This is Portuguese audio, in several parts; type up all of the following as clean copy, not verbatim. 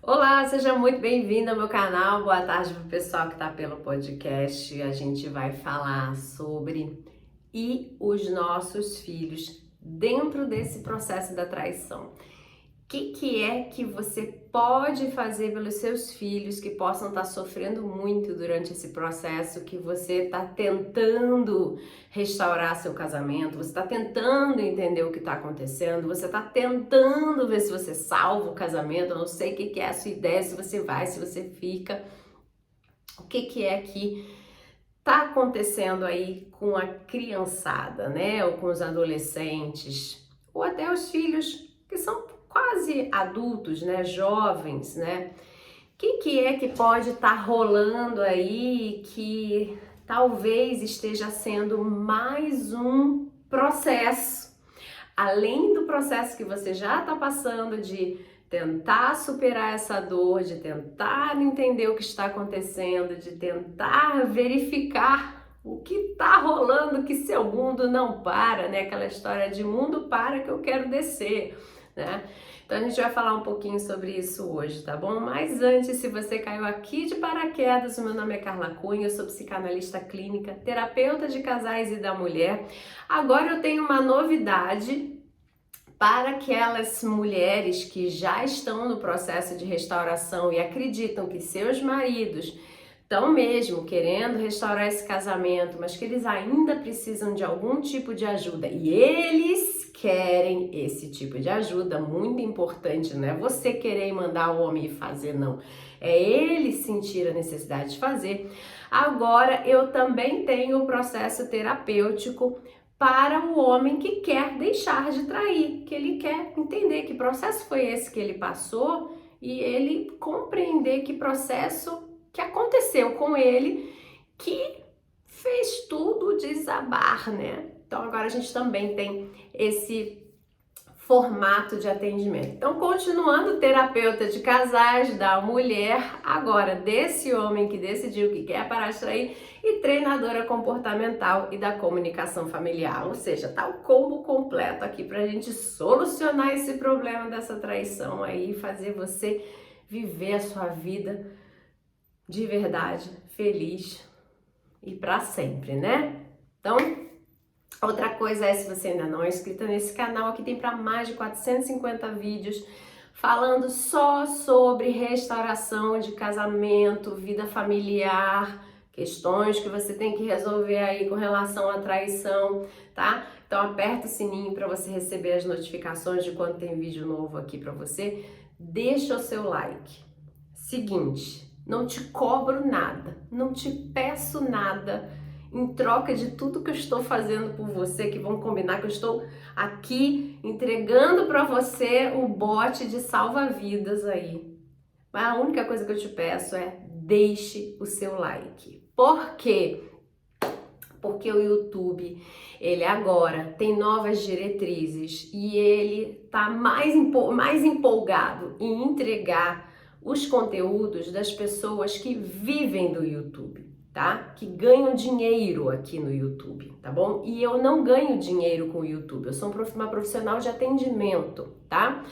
Olá, seja muito bem-vindo ao meu canal. Boa tarde para o pessoal que está pelo podcast. A gente vai falar sobre os nossos filhos dentro desse processo da traição. O que é que você pode fazer pelos seus filhos que possam estar sofrendo muito durante esse processo que você está tentando restaurar seu casamento, você está tentando entender o que está acontecendo, você está tentando ver se você salva o casamento, eu não sei o que é a sua ideia, se você vai, se você fica, o que é que está acontecendo aí com a criançada, né, ou com os adolescentes, ou até os filhos que são quase adultos, né, jovens, né? O que é que pode estar rolando aí que talvez esteja sendo mais um processo, além do processo que você já está passando de tentar superar essa dor, de tentar entender o que está acontecendo, de tentar verificar o que está rolando, que seu mundo não para, né? Aquela história de mundo para que eu quero descer, né? Então a gente vai falar um pouquinho sobre isso hoje, tá bom? Mas antes, se você caiu aqui de paraquedas, o meu nome é Carla Cunha, eu sou psicanalista clínica, terapeuta de casais e da mulher. Agora eu tenho uma novidade para aquelas mulheres que já estão no processo de restauração e acreditam que seus maridos estão mesmo querendo restaurar esse casamento, mas que eles ainda precisam de algum tipo de ajuda e eles querem esse tipo de ajuda, muito importante, não é você querer mandar o homem fazer, não. É ele sentir a necessidade de fazer. Agora, eu também tenho o processo terapêutico para o homem que quer deixar de trair, que ele quer entender que processo foi esse que ele passou e ele compreender que processo que aconteceu com ele que fez tudo desabar, né? Então agora a gente também tem esse formato de atendimento. Então, continuando terapeuta de casais da mulher, agora desse homem que decidiu que quer parar de trair e treinadora comportamental e da comunicação familiar, ou seja, tá o combo completo aqui pra gente solucionar esse problema dessa traição aí e fazer você viver a sua vida de verdade, feliz e para sempre, né? Então, outra coisa é, se você ainda não é inscrita nesse canal, aqui tem para mais de 450 vídeos falando só sobre restauração de casamento, vida familiar, questões que você tem que resolver aí com relação à traição, tá? Então aperta o sininho para você receber as notificações de quando tem vídeo novo aqui para você. Deixa o seu like. Seguinte, não te cobro nada, não te peço nada em troca de tudo que eu estou fazendo por você, que vamos combinar que eu estou aqui entregando para você o bote de salva-vidas aí. Mas a única coisa que eu te peço é deixe o seu like. Por quê? Porque o YouTube, ele agora tem novas diretrizes e ele tá mais empolgado em entregar os conteúdos das pessoas que vivem do YouTube, tá? Que ganham dinheiro aqui no YouTube, tá bom? E eu não ganho dinheiro com o YouTube, eu sou uma profissional de atendimento, tá?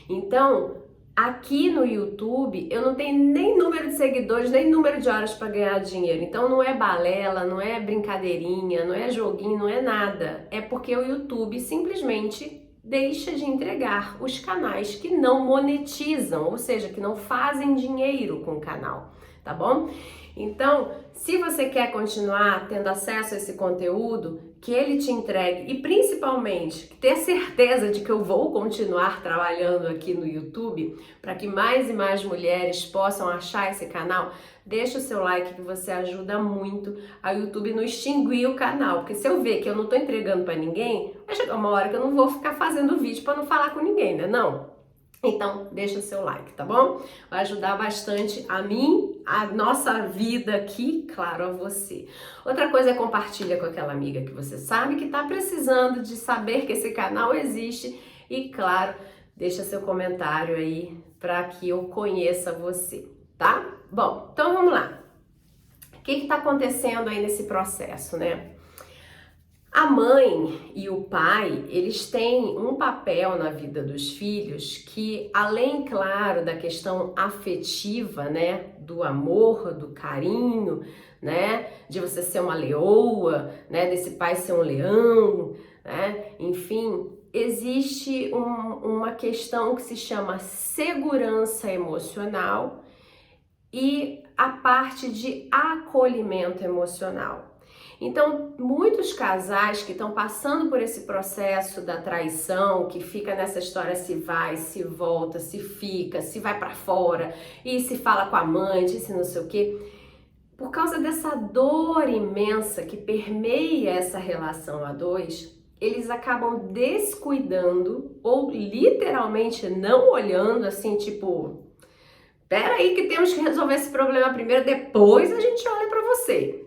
Então, aqui no YouTube, eu não tenho nem número de seguidores, nem número de horas para ganhar dinheiro. Então, não é balela, não é brincadeirinha, não é joguinho, não é nada. É porque o YouTube simplesmente deixa de entregar os canais que não monetizam, ou seja, que não fazem dinheiro com o canal, tá bom? Então, se você quer continuar tendo acesso a esse conteúdo, que ele te entregue e principalmente ter certeza de que eu vou continuar trabalhando aqui no YouTube para que mais e mais mulheres possam achar esse canal, deixa o seu like que você ajuda muito a YouTube não extinguir o canal, porque se eu ver que eu não tô entregando para ninguém, vai chegar uma hora que eu não vou ficar fazendo vídeo para não falar com ninguém, né? Não. Então, deixa o seu like, tá bom? Vai ajudar bastante a mim, a nossa vida aqui, claro, a você. Outra coisa é compartilha com aquela amiga que você sabe que tá precisando de saber que esse canal existe e, claro, deixa seu comentário aí para que eu conheça você, tá? Bom, então vamos lá. O que tá acontecendo aí nesse processo, né? A mãe e o pai, eles têm um papel na vida dos filhos que, além, claro, da questão afetiva, né, do amor, do carinho, né, de você ser uma leoa, né, desse pai ser um leão, né, enfim, existe uma questão que se chama segurança emocional e a parte de acolhimento emocional. Então, muitos casais que estão passando por esse processo da traição, que fica nessa história se vai, se volta, se fica, se vai para fora, e se fala com a amante, se não sei o quê, por causa dessa dor imensa que permeia essa relação a dois, eles acabam descuidando ou literalmente não olhando assim, tipo, pera aí que temos que resolver esse problema primeiro, depois a gente olha para você.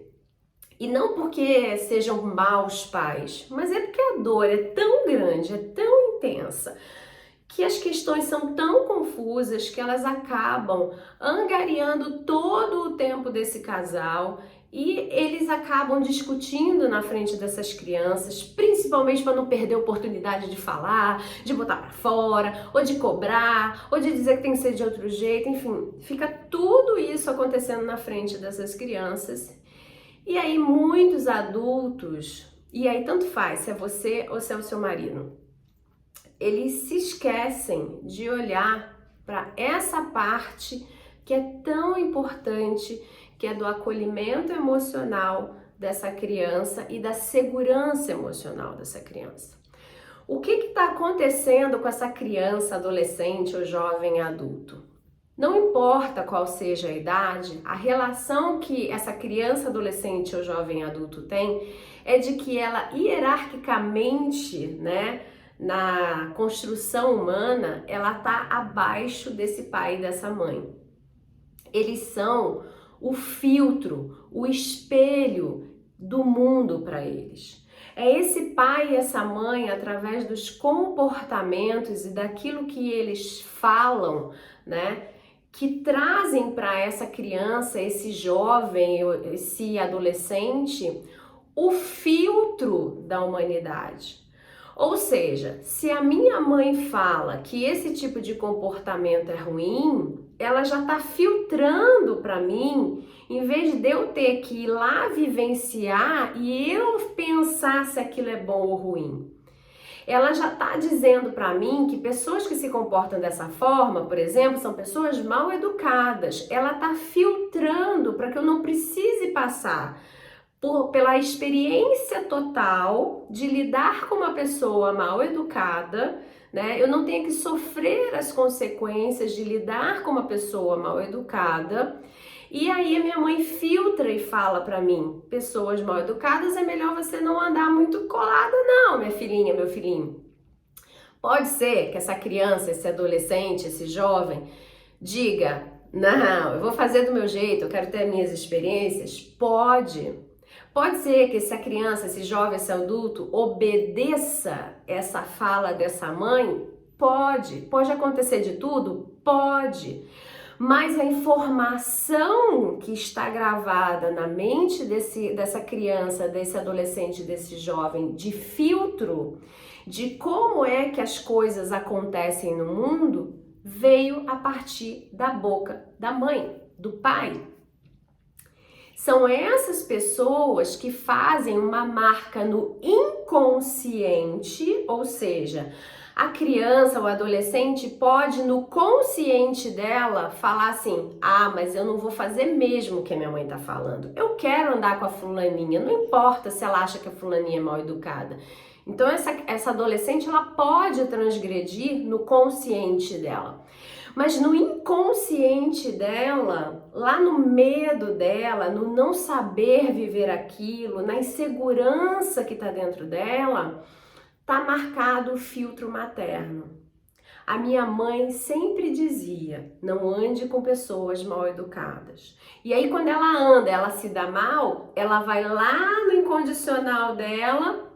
E não porque sejam maus pais, mas é porque a dor é tão grande, é tão intensa, que as questões são tão confusas que elas acabam angariando todo o tempo desse casal e eles acabam discutindo na frente dessas crianças, principalmente para não perder a oportunidade de falar, de botar para fora, ou de cobrar, ou de dizer que tem que ser de outro jeito, enfim, fica tudo isso acontecendo na frente dessas crianças. E aí muitos adultos, e aí tanto faz se é você ou se é o seu marido, eles se esquecem de olhar para essa parte que é tão importante, que é do acolhimento emocional dessa criança e da segurança emocional dessa criança. O que está acontecendo com essa criança, adolescente ou jovem adulto? Não importa qual seja a idade, a relação que essa criança, adolescente ou jovem adulto tem é de que ela hierarquicamente, né, na construção humana, ela tá abaixo desse pai e dessa mãe. Eles são o filtro, o espelho do mundo para eles. É esse pai e essa mãe, através dos comportamentos e daquilo que eles falam, né, que trazem para essa criança, esse jovem, esse adolescente, o filtro da humanidade. Ou seja, se a minha mãe fala que esse tipo de comportamento é ruim, ela já está filtrando para mim, em vez de eu ter que ir lá vivenciar e eu pensar se aquilo é bom ou ruim. Ela já está dizendo para mim que pessoas que se comportam dessa forma, por exemplo, são pessoas mal educadas. Ela está filtrando para que eu não precise passar pela experiência total de lidar com uma pessoa mal educada, né? Eu não tenho que sofrer as consequências de lidar com uma pessoa mal educada. E aí a minha mãe filtra e fala pra mim, pessoas mal educadas é melhor você não andar muito colada não, minha filhinha, meu filhinho. Pode ser que essa criança, esse adolescente, esse jovem diga, não, eu vou fazer do meu jeito, eu quero ter minhas experiências. Pode ser que essa criança, esse jovem, esse adulto obedeça essa fala dessa mãe? Pode acontecer de tudo? Pode. Mas a informação que está gravada na mente dessa criança, desse adolescente, desse jovem, de filtro, de como é que as coisas acontecem no mundo, veio a partir da boca da mãe, do pai. São essas pessoas que fazem uma marca no inconsciente, ou seja, a criança, o adolescente pode no consciente dela falar assim, ah, mas eu não vou fazer mesmo o que a minha mãe tá falando. Eu quero andar com a fulaninha, não importa se ela acha que a fulaninha é mal educada. Então essa adolescente, ela pode transgredir no consciente dela. Mas no inconsciente dela, lá no medo dela, no não saber viver aquilo, na insegurança que tá dentro dela, tá marcado o filtro materno. A minha mãe sempre dizia, não ande com pessoas mal educadas. E aí quando ela anda, ela se dá mal, ela vai lá no incondicional dela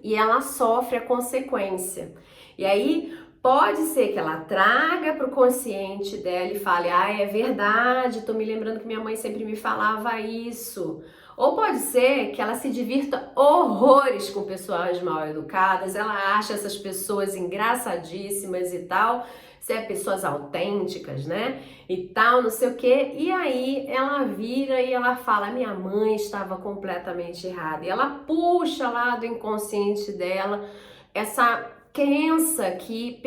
e ela sofre a consequência. E aí pode ser que ela traga para o consciente dela e fale, ah, é verdade, tô me lembrando que minha mãe sempre me falava isso. Ou pode ser que ela se divirta horrores com pessoas mal educadas, ela acha essas pessoas engraçadíssimas e tal, se é pessoas autênticas, né? E tal, não sei o quê. E aí ela vira e ela fala: minha mãe estava completamente errada. E ela puxa lá do inconsciente dela essa crença que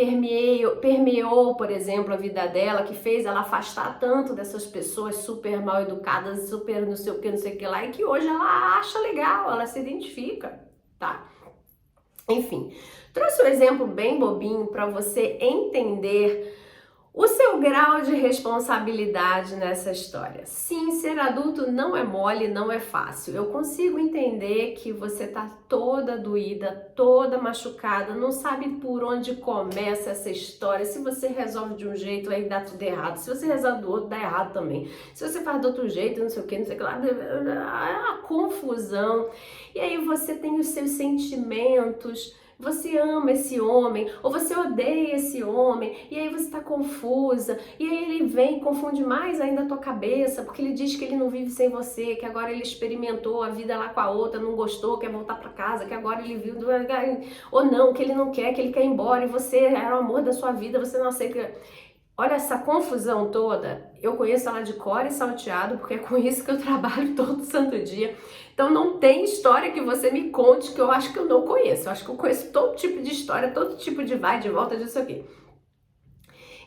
permeou, por exemplo, a vida dela, que fez ela afastar tanto dessas pessoas super mal educadas, super não sei o que lá, e que hoje ela acha legal, ela se identifica, tá? Enfim, trouxe um exemplo bem bobinho para você entender o seu grau de responsabilidade nessa história. Sim, ser adulto não é mole, não é fácil. Eu consigo entender que você tá toda doída, toda machucada, não sabe por onde começa essa história. Se você resolve de um jeito, aí dá tudo errado. Se você resolve do outro, dá errado também. Se você faz do outro jeito, não sei o que, não sei o que lá, é uma confusão. E aí você tem os seus sentimentos. Você ama esse homem, ou você odeia esse homem, e aí você está confusa, e aí ele vem e confunde mais ainda a tua cabeça, porque ele diz que ele não vive sem você, que agora ele experimentou a vida lá com a outra, não gostou, quer voltar para casa, que agora ele viu, ou não, que ele não quer, que ele quer ir embora, e você era o amor da sua vida, você não aceita. Olha essa confusão toda, eu conheço ela de cor e salteado, porque é com isso que eu trabalho todo santo dia. Então não tem história que você me conte que eu acho que eu não conheço. Eu acho que eu conheço todo tipo de história, todo tipo de vai, de volta disso aqui.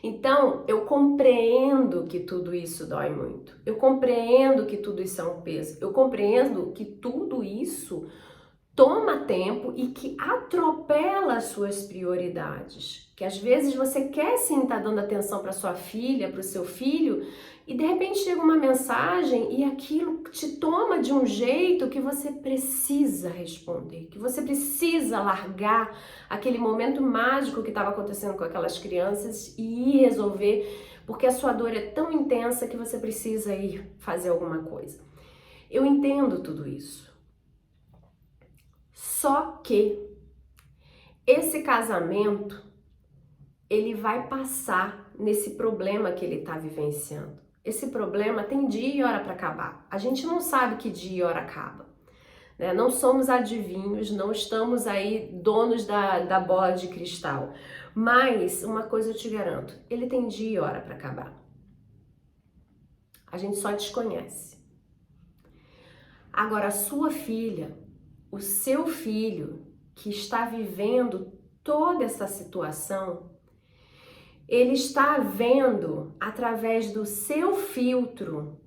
Então, eu compreendo que tudo isso dói muito. Eu compreendo que tudo isso é um peso. Eu compreendo que tudo isso toma tempo e que atropela as suas prioridades. Que às vezes você quer sim estar dando atenção para sua filha, para o seu filho, e de repente chega uma mensagem e aquilo te toma de um jeito que você precisa responder, que você precisa largar aquele momento mágico que estava acontecendo com aquelas crianças e ir resolver, porque a sua dor é tão intensa que você precisa ir fazer alguma coisa. Eu entendo tudo isso. Só que esse casamento, ele vai passar nesse problema que ele está vivenciando. Esse problema tem dia e hora para acabar. A gente não sabe que dia e hora acaba, né? Não somos adivinhos, não estamos aí donos da bola de cristal. Mas uma coisa eu te garanto, ele tem dia e hora para acabar. A gente só desconhece. Agora, a sua filha, o seu filho, que está vivendo toda essa situação, ele está vendo através do seu filtro,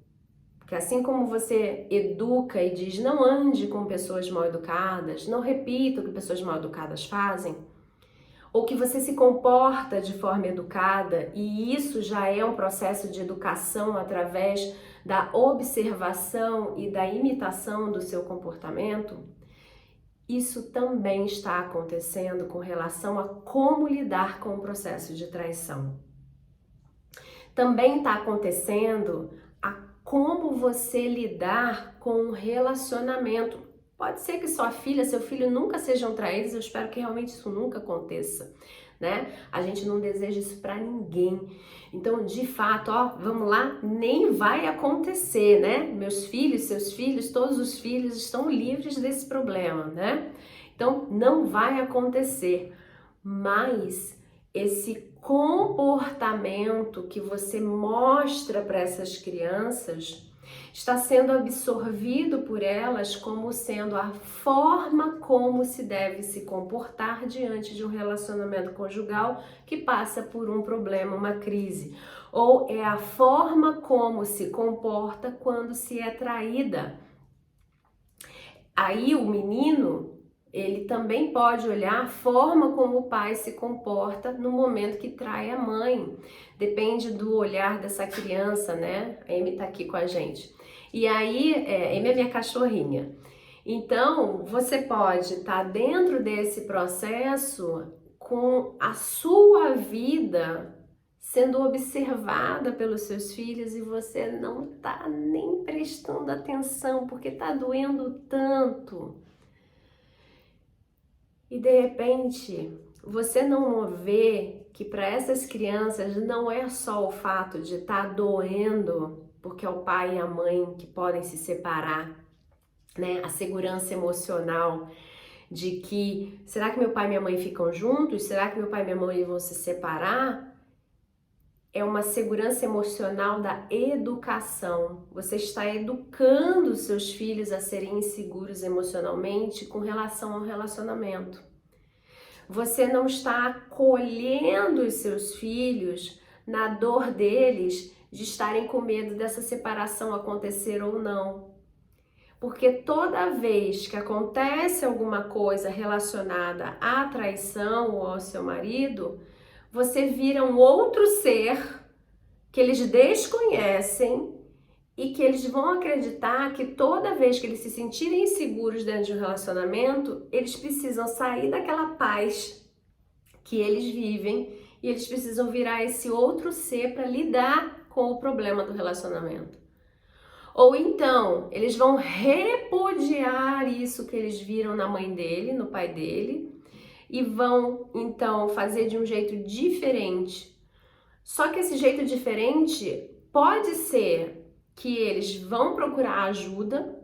que assim como você educa e diz não ande com pessoas mal educadas, não repita o que pessoas mal educadas fazem, ou que você se comporta de forma educada, e isso já é um processo de educação através da observação e da imitação do seu comportamento, isso também está acontecendo com relação a como lidar com o processo de traição. Também está acontecendo a como você lidar com o relacionamento. Pode ser que sua filha, seu filho nunca sejam traídos, eu espero que realmente isso nunca aconteça, né? A gente não deseja isso para ninguém. Então, de fato, ó, vamos lá, nem vai acontecer, né? Meus filhos, seus filhos, todos os filhos estão livres desse problema, né? Então, não vai acontecer. Mas esse comportamento que você mostra para essas crianças está sendo absorvido por elas como sendo a forma como se deve se comportar diante de um relacionamento conjugal que passa por um problema, uma crise. Ou é a forma como se comporta quando se é traída. Aí o menino, ele também pode olhar a forma como o pai se comporta no momento que trai a mãe. Depende do olhar dessa criança, né? A Amy tá aqui com a gente. E aí, Amy é minha cachorrinha. Então, você pode estar dentro desse processo com a sua vida sendo observada pelos seus filhos e você não tá nem prestando atenção porque tá doendo tanto. E de repente, você não vê que para essas crianças não é só o fato de estar doendo, porque é o pai e a mãe que podem se separar, né? A segurança emocional de que, será que meu pai e minha mãe ficam juntos? Será que meu pai e minha mãe vão se separar? É uma segurança emocional da educação. Você está educando seus filhos a serem inseguros emocionalmente com relação ao relacionamento. Você não está acolhendo os seus filhos na dor deles de estarem com medo dessa separação acontecer ou não. Porque toda vez que acontece alguma coisa relacionada à traição ou ao seu marido, você vira um outro ser que eles desconhecem e que eles vão acreditar que toda vez que eles se sentirem inseguros dentro de um relacionamento, eles precisam sair daquela paz que eles vivem e eles precisam virar esse outro ser para lidar com o problema do relacionamento. Ou então, eles vão repudiar isso que eles viram na mãe dele, no pai dele, e vão então fazer de um jeito diferente. Só que esse jeito diferente pode ser que eles vão procurar ajuda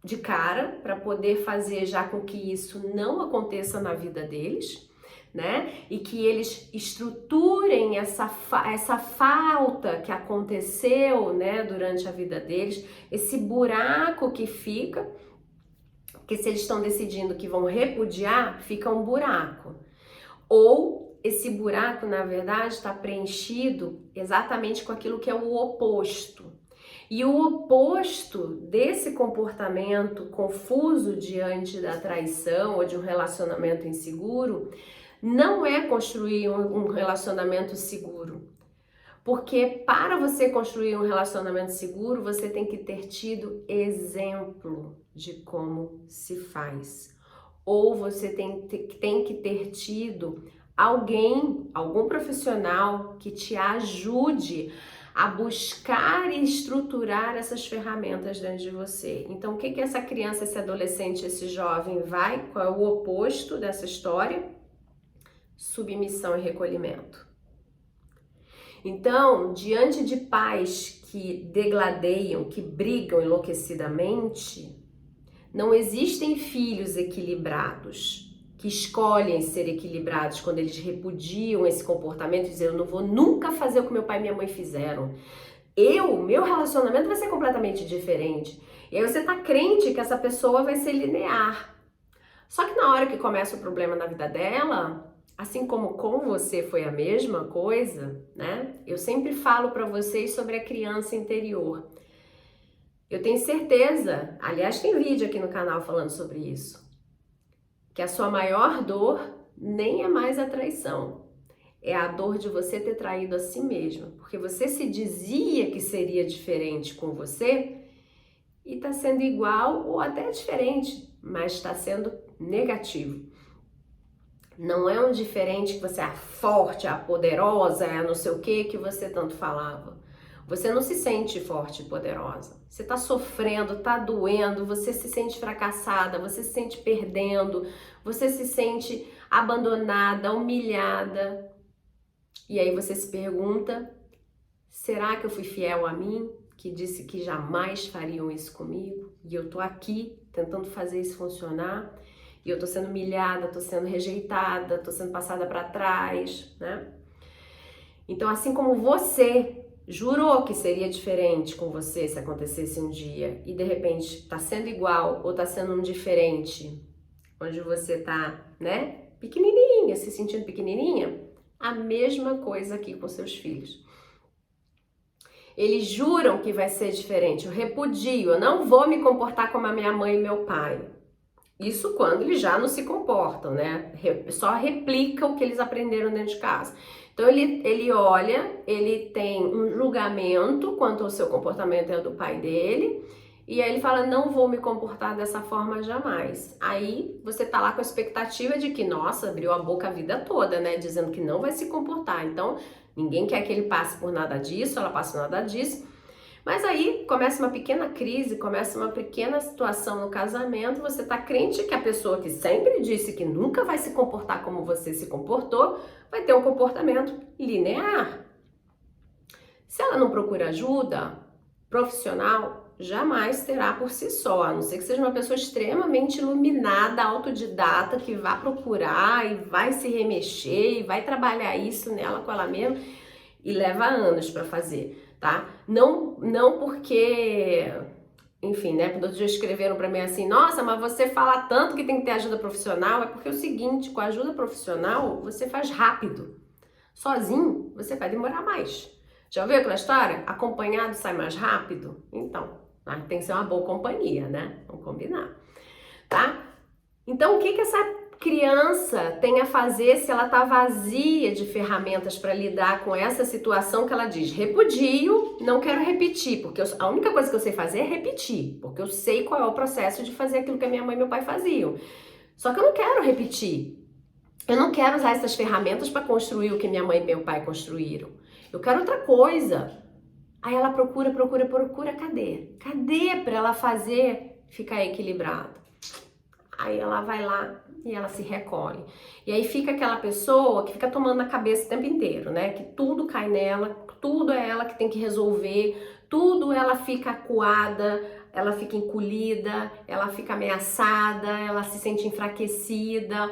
de cara para poder fazer já com que isso não aconteça na vida deles, né? E que eles estruturem essa falta que aconteceu, né, durante a vida deles, esse buraco que fica, que se eles estão decidindo que vão repudiar, fica um buraco. Ou esse buraco, na verdade, está preenchido exatamente com aquilo que é o oposto. E o oposto desse comportamento confuso diante da traição ou de um relacionamento inseguro não é construir um relacionamento seguro. Porque para você construir um relacionamento seguro, você tem que ter tido exemplo de como se faz. Ou você tem que ter tido alguém, algum profissional que te ajude a buscar e estruturar essas ferramentas dentro de você. Então, o que essa criança, esse adolescente, esse jovem vai? Qual é o oposto dessa história? Submissão e recolhimento. Então, diante de pais que degladeiam, que brigam enlouquecidamente, não existem filhos equilibrados, que escolhem ser equilibrados quando eles repudiam esse comportamento e dizem, eu não vou nunca fazer o que meu pai e minha mãe fizeram. Meu relacionamento vai ser completamente diferente. E aí você tá crente que essa pessoa vai ser linear. Só que na hora que começa o problema na vida dela, assim como com você foi a mesma coisa, né? Eu sempre falo para vocês sobre a criança interior. Eu tenho certeza, aliás, tem vídeo aqui no canal falando sobre isso, que a sua maior dor nem é mais a traição. É a dor de você ter traído a si mesma, porque você se dizia que seria diferente com você e está sendo igual ou até diferente, mas está sendo negativo. Não é um diferente que você é a forte, a poderosa, é a não sei o que você tanto falava. Você não se sente forte e poderosa. Você está sofrendo, está doendo, você se sente fracassada, você se sente perdendo, você se sente abandonada, humilhada. E aí você se pergunta, será que eu fui fiel a mim, que disse que jamais fariam isso comigo? E eu tô aqui tentando fazer isso funcionar, e eu tô sendo humilhada, tô sendo rejeitada, tô sendo passada para trás, né? Então, assim como você jurou que seria diferente com você se acontecesse um dia e de repente tá sendo igual ou tá sendo um diferente, onde você tá, né, pequenininha, se sentindo pequenininha, a mesma coisa aqui com seus filhos. Eles juram que vai ser diferente, eu repudio, eu não vou me comportar como a minha mãe e meu pai. Isso quando eles já não se comportam, né? Só replica o que eles aprenderam dentro de casa. Então ele olha, ele tem um julgamento quanto ao seu comportamento e ao do pai dele, e aí ele fala, não vou me comportar dessa forma jamais. Aí você tá lá com a expectativa de que, nossa, abriu a boca a vida toda, né? Dizendo que não vai se comportar. Então, ninguém quer que ele passe por nada disso, ela passe por nada disso. Mas aí começa uma pequena crise, começa uma pequena situação no casamento, você tá crente que a pessoa que sempre disse que nunca vai se comportar como você se comportou, vai ter um comportamento linear. Se ela não procura ajuda profissional, jamais terá por si só, a não ser que seja uma pessoa extremamente iluminada, autodidata, que vá procurar e vai se remexer e vai trabalhar isso nela com ela mesma e leva anos para fazer, tá? Não porque, enfim, né? Quando outro dia escreveram para mim assim, nossa, mas você fala tanto que tem que ter ajuda profissional, é porque é o seguinte, com a ajuda profissional você faz rápido. Sozinho, você vai demorar mais. Já ouviu aquela história? Acompanhado sai mais rápido? Então, tem que ser uma boa companhia, né? Vamos combinar, tá? Então, o que que essa criança tem a fazer se ela tá vazia de ferramentas para lidar com essa situação que ela diz? Repudio, não quero repetir, porque a única coisa que eu sei fazer é repetir, porque eu sei qual é o processo de fazer aquilo que a minha mãe e meu pai faziam. Só que eu não quero repetir. Eu não quero usar essas ferramentas para construir o que minha mãe e meu pai construíram. Eu quero outra coisa. Aí ela procura, cadê? Cadê para ela fazer ficar equilibrado? Aí ela vai lá e ela se recolhe. E aí fica aquela pessoa que fica tomando na cabeça o tempo inteiro, né? Que tudo cai nela, tudo é ela que tem que resolver, tudo ela fica acuada, ela fica encolhida, ela fica ameaçada, ela se sente enfraquecida.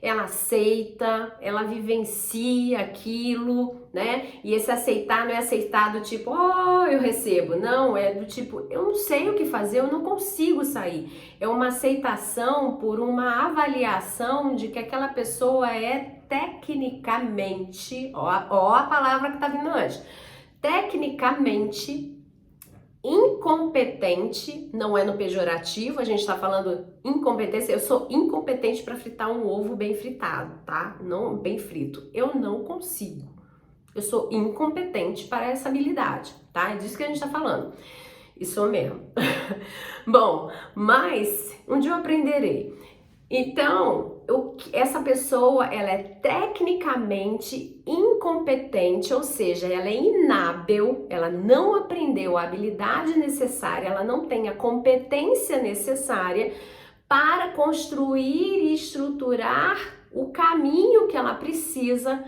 Ela aceita, ela vivencia aquilo, né? E esse aceitar não é aceitar do tipo, oh, eu recebo. Não, é do tipo, eu não sei o que fazer, eu não consigo sair. É uma aceitação por uma avaliação de que aquela pessoa é tecnicamente, ó a palavra que tá vindo antes, tecnicamente incompetente, não é no pejorativo, a gente está falando incompetência, eu sou incompetente para fritar um ovo bem fritado, tá? Não bem frito, eu não consigo. Eu sou incompetente para essa habilidade, tá? É disso que a gente está falando. Isso mesmo. Bom, mas um dia eu aprenderei. Então, essa pessoa, ela é tecnicamente incompetente, ou seja, ela é inábil, ela não aprendeu a habilidade necessária, ela não tem a competência necessária para construir e estruturar o caminho que ela precisa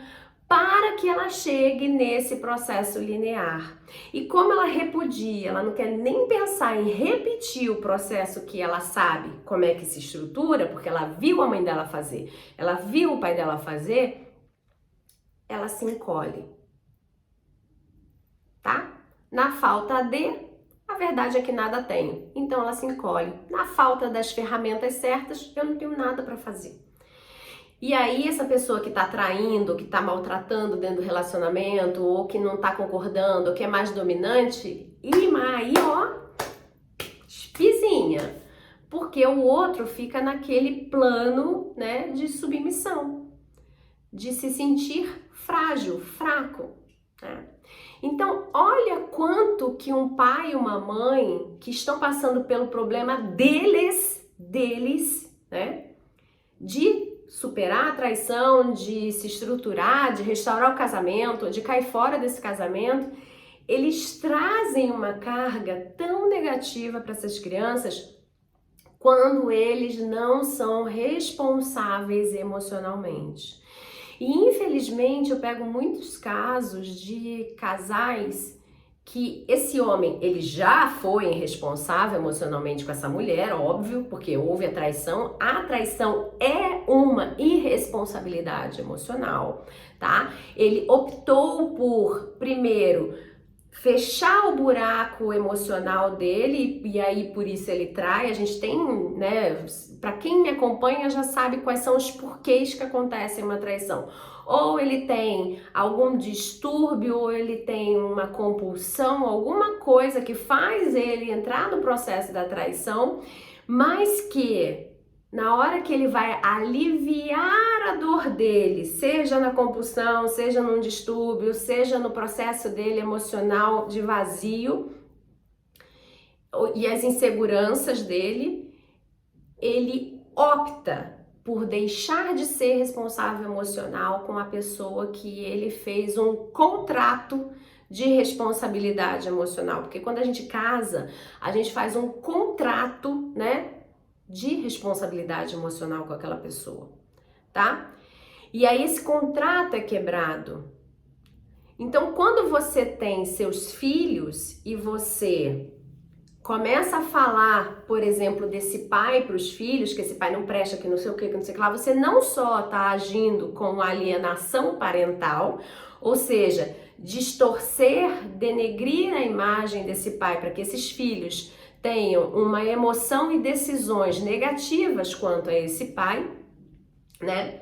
para que ela chegue nesse processo linear. E como ela repudia, ela não quer nem pensar em repetir o processo que ela sabe como é que se estrutura, porque ela viu a mãe dela fazer, ela viu o pai dela fazer, ela se encolhe, tá? Na falta de, a verdade é que nada tenho, então ela se encolhe. Na falta das ferramentas certas, eu não tenho nada para fazer. E aí essa pessoa que tá traindo, que tá maltratando dentro do relacionamento, ou que não tá concordando, ou que é mais dominante, e aí ó, espizinha, porque o outro fica naquele plano, né, de submissão, de se sentir frágil, fraco, né? Então, olha quanto que um pai e uma mãe que estão passando pelo problema deles, né, de superar a traição, de se estruturar, de restaurar o casamento, de cair fora desse casamento, eles trazem uma carga tão negativa para essas crianças quando eles não são responsáveis emocionalmente. E infelizmente eu pego muitos casos de casais que esse homem, ele já foi irresponsável emocionalmente com essa mulher, óbvio, porque houve a traição. A traição é uma irresponsabilidade emocional, tá? Ele optou por, primeiro, fechar o buraco emocional dele e aí por isso ele trai. A gente tem, né, para quem me acompanha já sabe quais são os porquês que acontecem uma traição. Ou ele tem algum distúrbio, ou ele tem uma compulsão, alguma coisa que faz ele entrar no processo da traição, mas que na hora que ele vai aliviar a dor dele, seja na compulsão, seja num distúrbio, seja no processo dele emocional de vazio e as inseguranças dele, ele opta por deixar de ser responsável emocional com a pessoa que ele fez um contrato de responsabilidade emocional. Porque quando a gente casa, a gente faz um contrato, né, de responsabilidade emocional com aquela pessoa, tá? E aí esse contrato é quebrado. Então, quando você tem seus filhos e você começa a falar, por exemplo, desse pai para os filhos, que esse pai não presta, que não sei o que não sei o que lá, você não só está agindo com alienação parental, ou seja, distorcer, denegrir a imagem desse pai para que esses filhos tenham uma emoção e decisões negativas quanto a esse pai, né?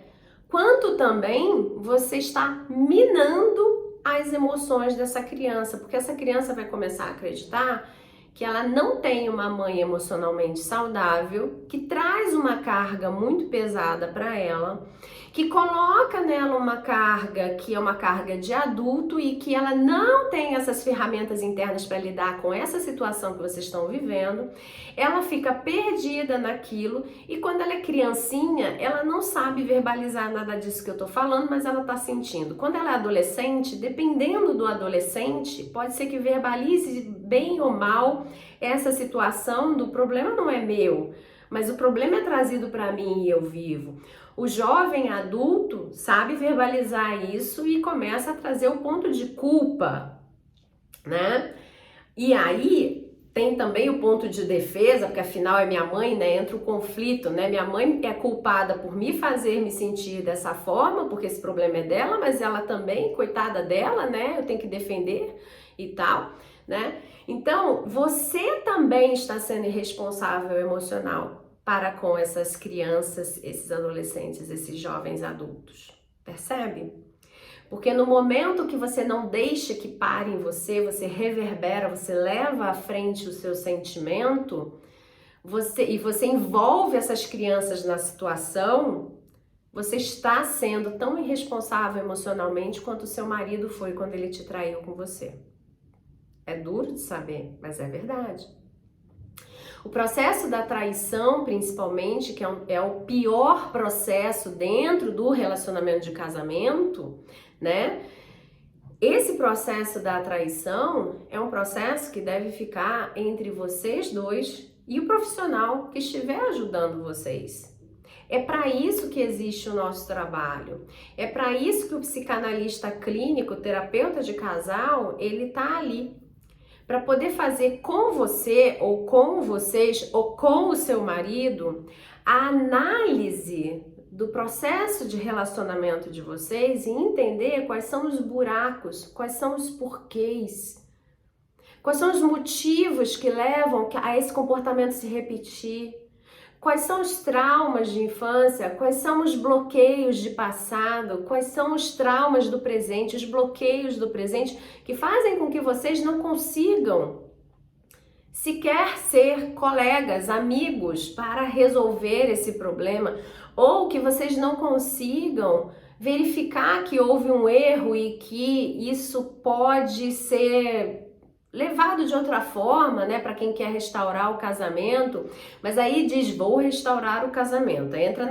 Quanto também você está minando as emoções dessa criança, porque essa criança vai começar a acreditar que ela não tem uma mãe emocionalmente saudável, que traz uma carga muito pesada para ela, que coloca nela uma carga que é uma carga de adulto e que ela não tem essas ferramentas internas para lidar com essa situação que vocês estão vivendo. Ela fica perdida naquilo e quando ela é criancinha, ela não sabe verbalizar nada disso que eu tô falando, mas ela tá sentindo. Quando ela é adolescente, dependendo do adolescente, pode ser que verbalize bem ou mal essa situação do problema não é meu, mas o problema é trazido para mim e eu vivo. O jovem adulto sabe verbalizar isso e começa a trazer o ponto de culpa, né? E aí tem também o ponto de defesa, porque afinal é minha mãe, né? Entra o conflito, né? Minha mãe é culpada por me fazer me sentir dessa forma, porque esse problema é dela, mas ela também, coitada dela, né? Eu tenho que defender e tal, né? Então, você também está sendo irresponsável emocional para com essas crianças, esses adolescentes, esses jovens adultos. Percebe? Porque no momento que você não deixa que pare em você, você reverbera, você leva à frente o seu sentimento, você envolve essas crianças na situação, você está sendo tão irresponsável emocionalmente quanto o seu marido foi quando ele te traiu com você. É duro de saber, mas é verdade. O processo da traição, principalmente, que é o pior processo dentro do relacionamento de casamento, né? Esse processo da traição é um processo que deve ficar entre vocês dois e o profissional que estiver ajudando vocês. É para isso que existe o nosso trabalho. É para isso que o psicanalista clínico, terapeuta de casal, ele tá ali. Para poder fazer com você, ou com vocês, ou com o seu marido, a análise do processo de relacionamento de vocês e entender quais são os buracos, quais são os porquês, quais são os motivos que levam a esse comportamento se repetir, quais são os traumas de infância, quais são os bloqueios de passado, quais são os traumas do presente, os bloqueios do presente que fazem com que vocês não consigam sequer ser colegas, amigos para resolver esse problema, ou que vocês não consigam verificar que houve um erro e que isso pode ser levado de outra forma, né, para quem quer restaurar o casamento, mas aí diz, vou restaurar o casamento, aí entra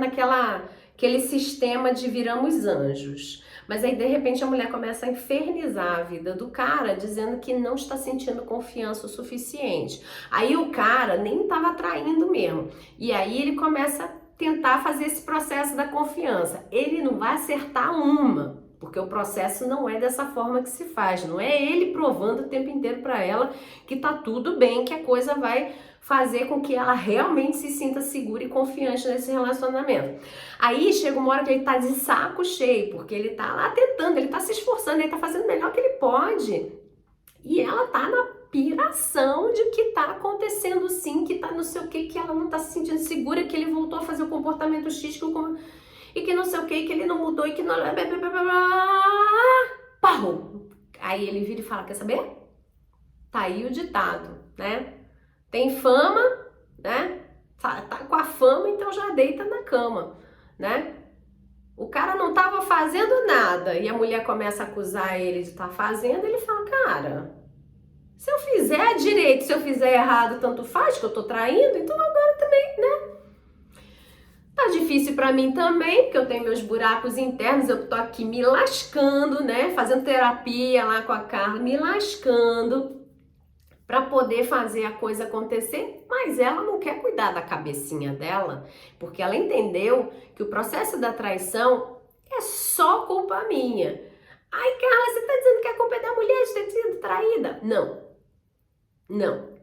aquele sistema de viramos anjos, mas aí de repente a mulher começa a infernizar a vida do cara, dizendo que não está sentindo confiança o suficiente, aí o cara nem estava traindo mesmo, e aí ele começa a tentar fazer esse processo da confiança, ele não vai acertar uma, porque o processo não é dessa forma que se faz, não é ele provando o tempo inteiro para ela que tá tudo bem, que a coisa vai fazer com que ela realmente se sinta segura e confiante nesse relacionamento. Aí chega uma hora que ele tá de saco cheio, porque ele tá lá tentando, ele tá se esforçando, ele tá fazendo o melhor que ele pode. E ela tá na piração de que tá acontecendo sim, que tá não sei o que ela não tá se sentindo segura, que ele voltou a fazer o comportamento X e que não sei o que ele não mudou e que não... Pau! Aí ele vira e fala, quer saber? Tá aí o ditado, né? Tem fama, né? Tá com a fama, então já deita na cama, né? O cara não tava fazendo nada e a mulher começa a acusar ele de estar fazendo, ele fala, cara, se eu fizer direito, se eu fizer errado, tanto faz que eu tô traindo, então agora também, né? Tá difícil pra mim também, porque eu tenho meus buracos internos, eu tô aqui me lascando, né? Fazendo terapia lá com a Carla, me lascando pra poder fazer a coisa acontecer, mas ela não quer cuidar da cabecinha dela, porque ela entendeu que o processo da traição é só culpa minha. Ai, Carla, você tá dizendo que a culpa é da mulher de ter sido traída? Não. Não.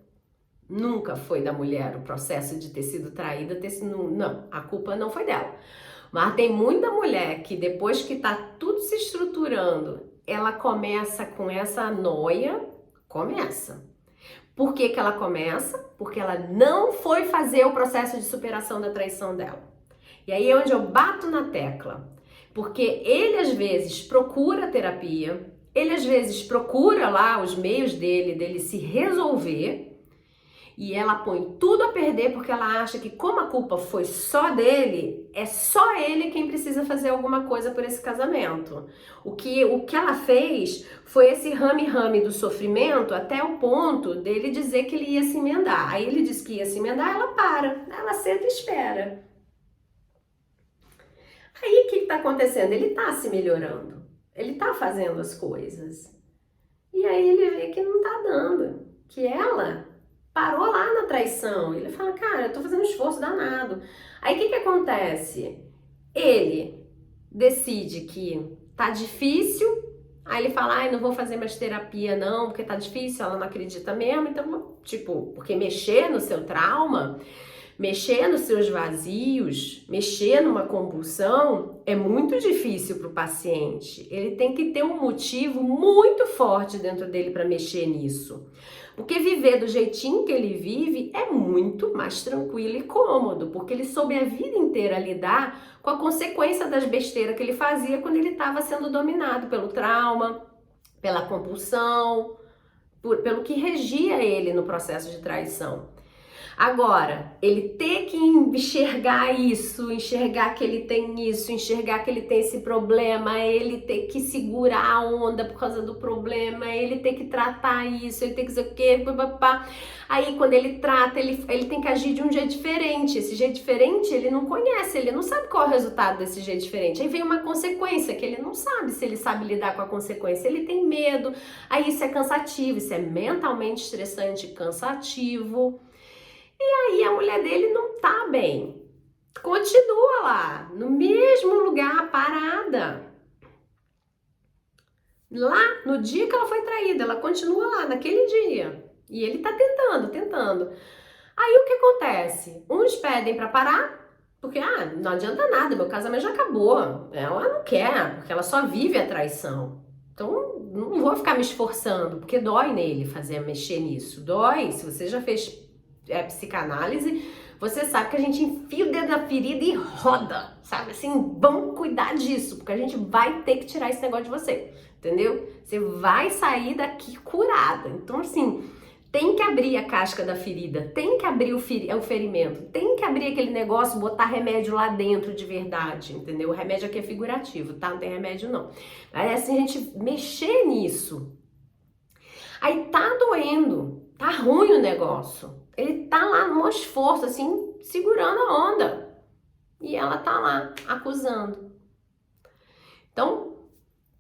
Nunca foi da mulher o processo de ter sido traída, não, a culpa não foi dela. Mas tem muita mulher que depois que tá tudo se estruturando, ela começa com essa noia, começa. Por que que ela começa? Porque ela não foi fazer o processo de superação da traição dela. E aí é onde eu bato na tecla. Porque ele às vezes procura terapia, ele às vezes procura lá os meios dele se resolver, e ela põe tudo a perder porque ela acha que como a culpa foi só dele, é só ele quem precisa fazer alguma coisa por esse casamento. O que ela fez foi esse rame-rame do sofrimento até o ponto dele dizer que ele ia se emendar. Aí ele diz que ia se emendar, ela para, ela senta e espera. Aí o que está acontecendo? Ele está se melhorando, ele está fazendo as coisas. E aí ele vê que não está dando, que ela parou lá na traição. Ele fala, cara, eu tô fazendo um esforço danado. Aí o que que acontece? Ele decide que tá difícil, aí ele fala, ai, não vou fazer mais terapia não, porque tá difícil, ela não acredita mesmo, então, tipo, porque mexer no seu trauma, mexer nos seus vazios, mexer numa compulsão é muito difícil para o paciente. Ele tem que ter um motivo muito forte dentro dele para mexer nisso. Porque viver do jeitinho que ele vive é muito mais tranquilo e cômodo, porque ele soube a vida inteira lidar com a consequência das besteiras que ele fazia quando ele estava sendo dominado pelo trauma, pela compulsão, pelo que regia ele no processo de traição. Agora, ele ter que enxergar isso, enxergar que ele tem isso, enxergar que ele tem esse problema, ele ter que segurar a onda por causa do problema, ele ter que tratar isso, ele tem que dizer o quê, papapá. Aí, quando ele trata, ele tem que agir de um jeito diferente. Esse jeito diferente, ele não conhece, ele não sabe qual é o resultado desse jeito diferente. Aí vem uma consequência que ele não sabe se ele sabe lidar com a consequência, ele tem medo. Aí isso é cansativo, isso é mentalmente estressante, cansativo. E aí a mulher dele não tá bem. Continua lá, no mesmo lugar, parada. Lá, no dia que ela foi traída, ela continua lá, naquele dia. E ele tá tentando. Aí o que acontece? Uns pedem pra parar, porque, não adianta nada, meu casamento já acabou. Ela não quer, porque ela só vive a traição. Então, não vou ficar me esforçando, porque dói nele mexer nisso. Dói, se você já fez psicanálise, você sabe que a gente enfia o dedo na ferida e roda, sabe? Assim, vamos cuidar disso, porque a gente vai ter que tirar esse negócio de você, entendeu? Você vai sair daqui curada. Então, assim, tem que abrir a casca da ferida, tem que abrir o ferimento, tem que abrir aquele negócio, botar remédio lá dentro de verdade, entendeu? O remédio aqui é figurativo, tá? Não tem remédio não. Mas é assim, a gente mexer nisso. Aí tá doendo, tá ruim o negócio. Ele tá lá no esforço, assim, segurando a onda. E ela tá lá, acusando. Então,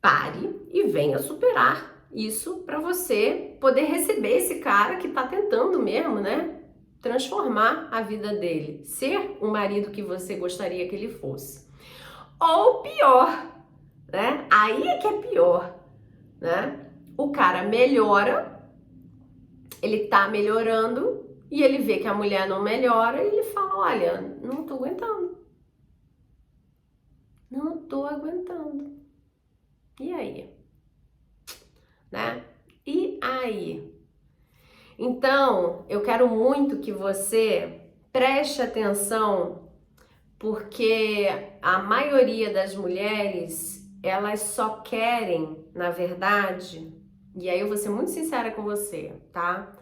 pare e venha superar isso para você poder receber esse cara que tá tentando mesmo, né? Transformar a vida dele. Ser o marido que você gostaria que ele fosse. Ou pior, né? Aí é que é pior, né? O cara melhora, ele tá melhorando, e ele vê que a mulher não melhora e ele fala, olha, não tô aguentando. Não tô aguentando. E aí? Né? E aí? Então, eu quero muito que você preste atenção, porque a maioria das mulheres, elas só querem, na verdade, e aí eu vou ser muito sincera com você, tá?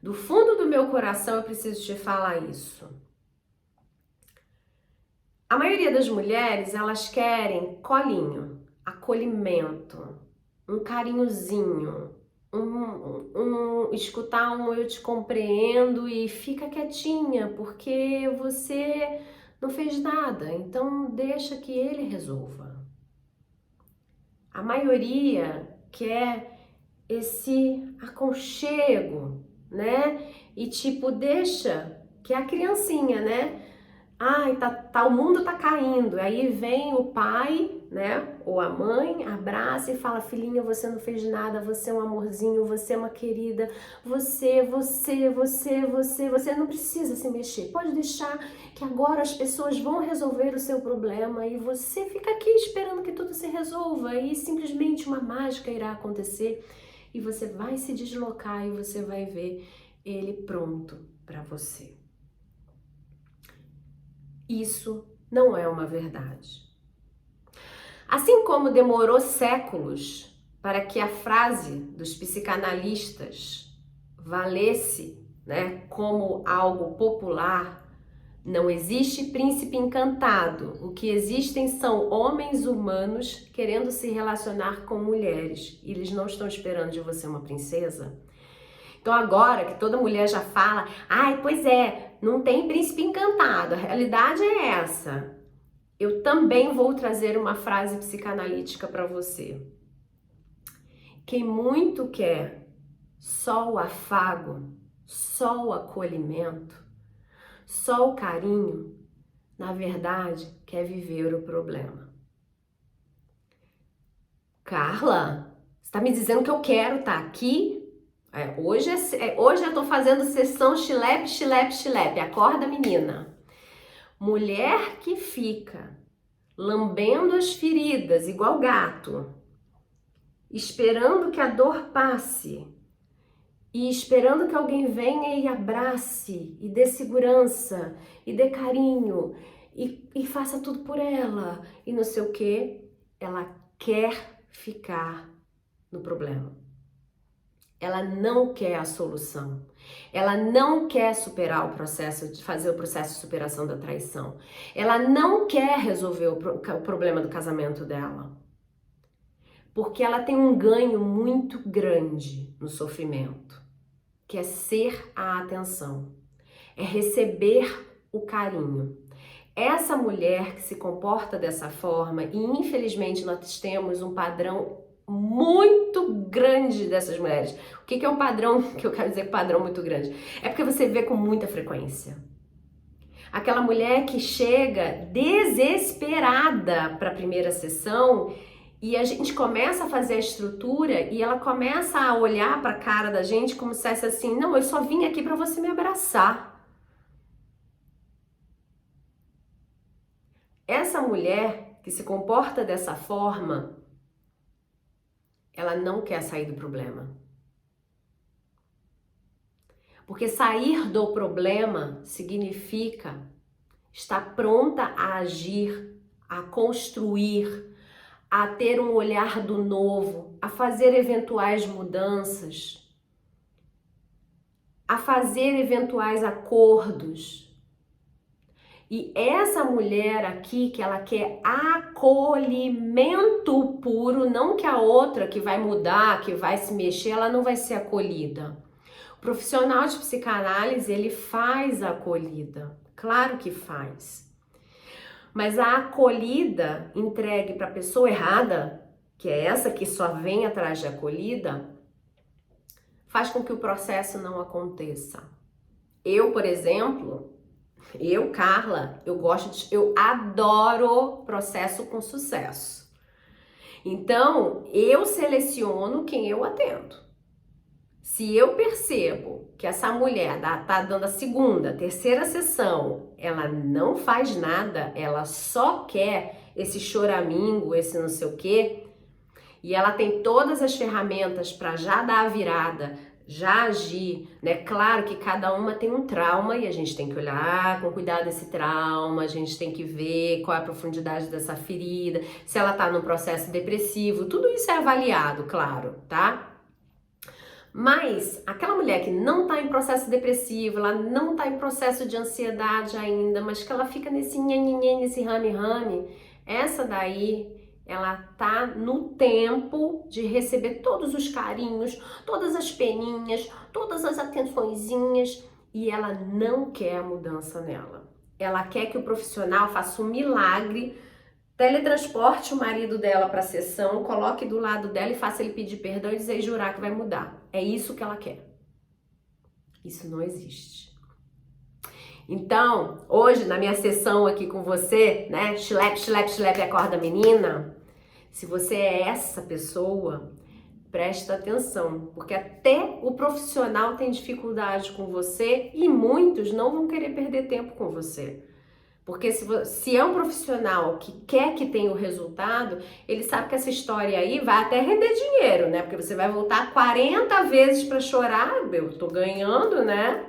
Do fundo do meu coração eu preciso te falar isso. A maioria das mulheres, elas querem colinho, acolhimento, um carinhozinho, escutar um eu te compreendo e fica quietinha, porque você não fez nada, então deixa que ele resolva. A maioria quer esse aconchego, né? E tipo, deixa que é a criancinha, né? Ai, o mundo tá caindo. Aí vem o pai né, ou a mãe abraça e fala: filhinha, você não fez nada, você é um amorzinho, você é uma querida, você não precisa se mexer, pode deixar que agora as pessoas vão resolver o seu problema e você fica aqui esperando que tudo se resolva e simplesmente uma mágica irá acontecer e você vai se deslocar e você vai ver ele pronto para você. Isso não é uma verdade. Assim como demorou séculos para que a frase dos psicanalistas valesse, né, como algo popular, não existe príncipe encantado. O que existem são homens humanos querendo se relacionar com mulheres. E eles não estão esperando de você uma princesa. Então agora que toda mulher já fala, ai, pois é, não tem príncipe encantado. A realidade é essa. Eu também vou trazer uma frase psicanalítica para você. Quem muito quer só o afago, só o acolhimento, só o carinho, na verdade, quer viver o problema. Carla, você está me dizendo que eu quero estar aqui? Hoje eu tô fazendo sessão chilepe. Acorda, menina. Mulher que fica lambendo as feridas igual gato, esperando que a dor passe e esperando que alguém venha e abrace e dê segurança e dê carinho e faça tudo por ela e não sei o que, ela quer ficar no problema. Ela não quer a solução. Ela não quer superar o processo, fazer o processo de superação da traição. Ela não quer resolver o problema do casamento dela. Porque ela tem um ganho muito grande no sofrimento, que é ser a atenção, é receber o carinho. Essa mulher que se comporta dessa forma, e infelizmente nós temos um padrão muito grande dessas mulheres. O que é um padrão, que eu quero dizer padrão muito grande? É porque você vê com muita frequência. Aquela mulher que chega desesperada para a primeira sessão e a gente começa a fazer a estrutura e ela começa a olhar para a cara da gente como se fosse assim, não, eu só vim aqui para você me abraçar. Essa mulher que se comporta dessa forma, ela não quer sair do problema. Porque sair do problema significa estar pronta a agir, a construir, a ter um olhar do novo, a fazer eventuais mudanças, a fazer eventuais acordos. E essa mulher aqui, que ela quer acolhimento puro, não que a outra que vai mudar, que vai se mexer, ela não vai ser acolhida. O profissional de psicanálise, ele faz a acolhida, claro que faz. Mas a acolhida entregue para a pessoa errada, que é essa que só vem atrás de acolhida, faz com que o processo não aconteça. Eu, por exemplo, Carla, eu adoro processo com sucesso. Então, eu seleciono quem eu atendo. Se eu percebo que essa mulher tá dando a segunda, terceira sessão, ela não faz nada, ela só quer esse choramingo, esse não sei o quê, e ela tem todas as ferramentas para já dar a virada, já agir, né? Claro que cada uma tem um trauma e a gente tem que olhar com cuidado esse trauma, a gente tem que ver qual é a profundidade dessa ferida, se ela tá num processo depressivo, tudo isso é avaliado, claro, tá? Mas aquela mulher que não tá em processo depressivo, ela não tá em processo de ansiedade ainda, mas que ela fica nesse nhenhenhen, nesse rame-rame, essa daí ela tá no tempo de receber todos os carinhos, todas as peninhas, todas as atençõezinhas e ela não quer a mudança nela. Ela quer que o profissional faça um milagre, teletransporte o marido dela para a sessão, coloque do lado dela e faça ele pedir perdão e dizer e jurar que vai mudar. É isso que ela quer. Isso não existe. Então, hoje, na minha sessão aqui com você, né? Schlepp, schlepp, schlepp, acorda menina. Se você é essa pessoa, presta atenção, porque até o profissional tem dificuldade com você e muitos não vão querer perder tempo com você. Porque se é um profissional que quer que tenha o resultado, ele sabe que essa história aí vai até render dinheiro, né? Porque você vai voltar 40 vezes para chorar, eu tô ganhando, né?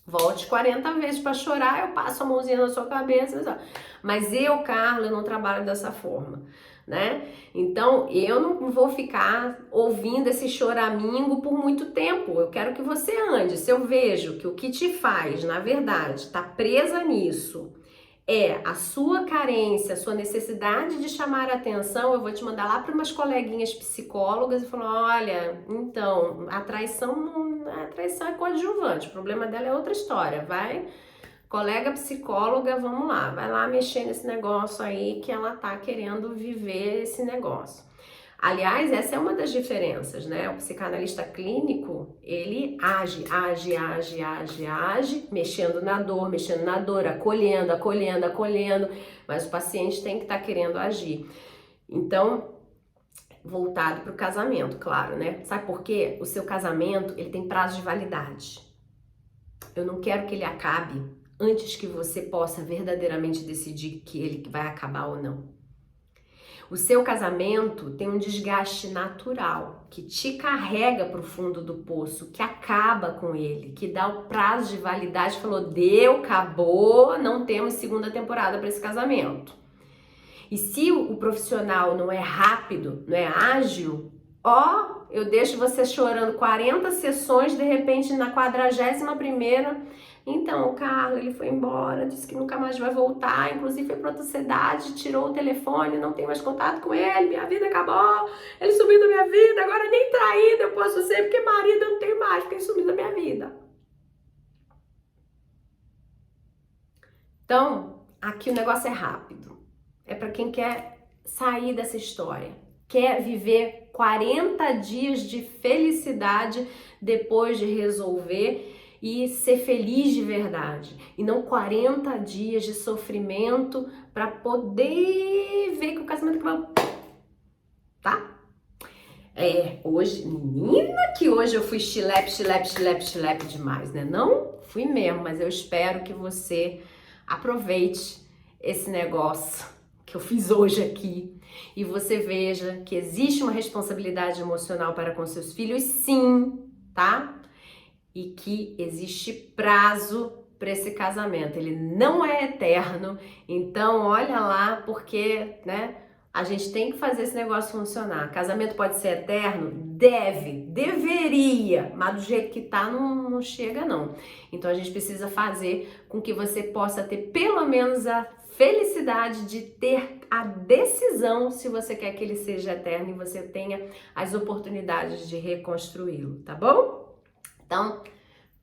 Volte 40 vezes para chorar, eu passo a mãozinha na sua cabeça. Mas eu, Carla, eu não trabalho dessa forma, né? Então, eu não vou ficar ouvindo esse choramingo por muito tempo. Eu quero que você ande. Se eu vejo que o que te faz, na verdade, tá presa nisso, é a sua carência, a sua necessidade de chamar a atenção, eu vou te mandar lá para umas coleguinhas psicólogas e falar, olha, então, a traição é coadjuvante, o problema dela é outra história, vai, colega psicóloga, vamos lá, vai lá mexer nesse negócio aí que ela tá querendo viver esse negócio. Aliás, essa é uma das diferenças, né? O psicanalista clínico, ele age, mexendo na dor, acolhendo, mas o paciente tem que estar querendo agir. Então, voltado para o casamento, claro, né? Sabe por quê? O seu casamento, ele tem prazo de validade. Eu não quero que ele acabe antes que você possa verdadeiramente decidir que ele vai acabar ou não. O seu casamento tem um desgaste natural, que te carrega para o fundo do poço, que acaba com ele, que dá o prazo de validade, falou, deu, acabou, não temos segunda temporada para esse casamento. E se o profissional não é rápido, não é ágil, eu deixo você chorando 40 sessões, de repente na 41ª, então o Carlos, ele foi embora, disse que nunca mais vai voltar, inclusive foi para outra cidade, tirou o telefone, não tem mais contato com ele, minha vida acabou, ele sumiu da minha vida, agora nem traída eu posso ser, porque marido eu não tenho mais, porque ele sumiu da minha vida. Então, aqui o negócio é rápido, é para quem quer sair dessa história, quer viver 40 dias de felicidade depois de resolver e ser feliz de verdade, e não 40 dias de sofrimento para poder ver que o casamento acabou, tá? Hoje, menina, que hoje eu fui chilepe demais, né? Não fui mesmo, mas eu espero que você aproveite esse negócio que eu fiz hoje aqui e você veja que existe uma responsabilidade emocional para com seus filhos, sim, tá? E que existe prazo para esse casamento, ele não é eterno, então olha lá, porque, né, a gente tem que fazer esse negócio funcionar. Casamento pode ser eterno? Deveria, mas do jeito que tá não chega não. Então a gente precisa fazer com que você possa ter pelo menos a felicidade de ter a decisão se você quer que ele seja eterno e você tenha as oportunidades de reconstruí-lo, tá bom? Então,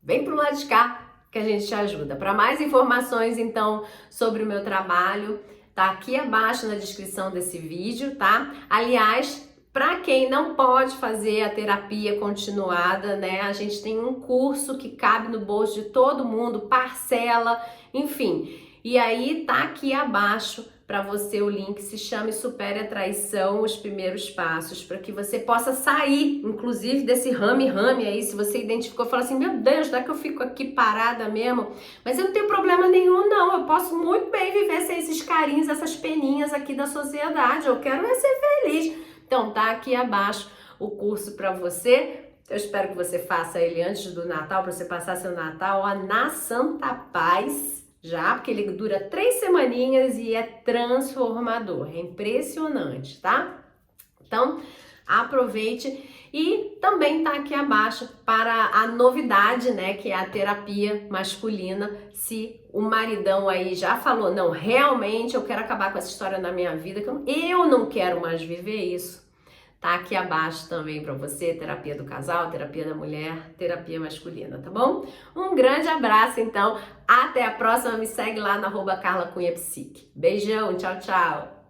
vem pro lado de cá que a gente te ajuda. Para mais informações, então, sobre o meu trabalho, tá aqui abaixo na descrição desse vídeo, tá? Aliás, para quem não pode fazer a terapia continuada, né? A gente tem um curso que cabe no bolso de todo mundo, parcela, enfim. E aí tá aqui abaixo para você o link, se chama Supere a Traição, os primeiros passos, para que você possa sair, inclusive, desse rame-rame aí, se você identificou, fala assim, meu Deus, será que eu fico aqui parada mesmo? Mas eu não tenho problema nenhum, não, eu posso muito bem viver sem esses carinhos, essas peninhas aqui da sociedade, eu quero ser feliz. Então, tá aqui abaixo o curso para você. Eu espero que você faça ele antes do Natal, para você passar seu Natal na Santa Paz, já, porque ele dura 3 semaninhas e é transformador, é impressionante, tá? Então, aproveite e também tá aqui abaixo para a novidade, né, que é a terapia masculina. Se o maridão aí já falou, não, realmente eu quero acabar com essa história na minha vida, que eu não quero mais viver isso. Tá aqui abaixo também para você, terapia do casal, terapia da mulher, terapia masculina, tá bom? Um grande abraço, então. Até a próxima. Me segue lá na @CarlaCunhaPsique. Beijão, tchau, tchau.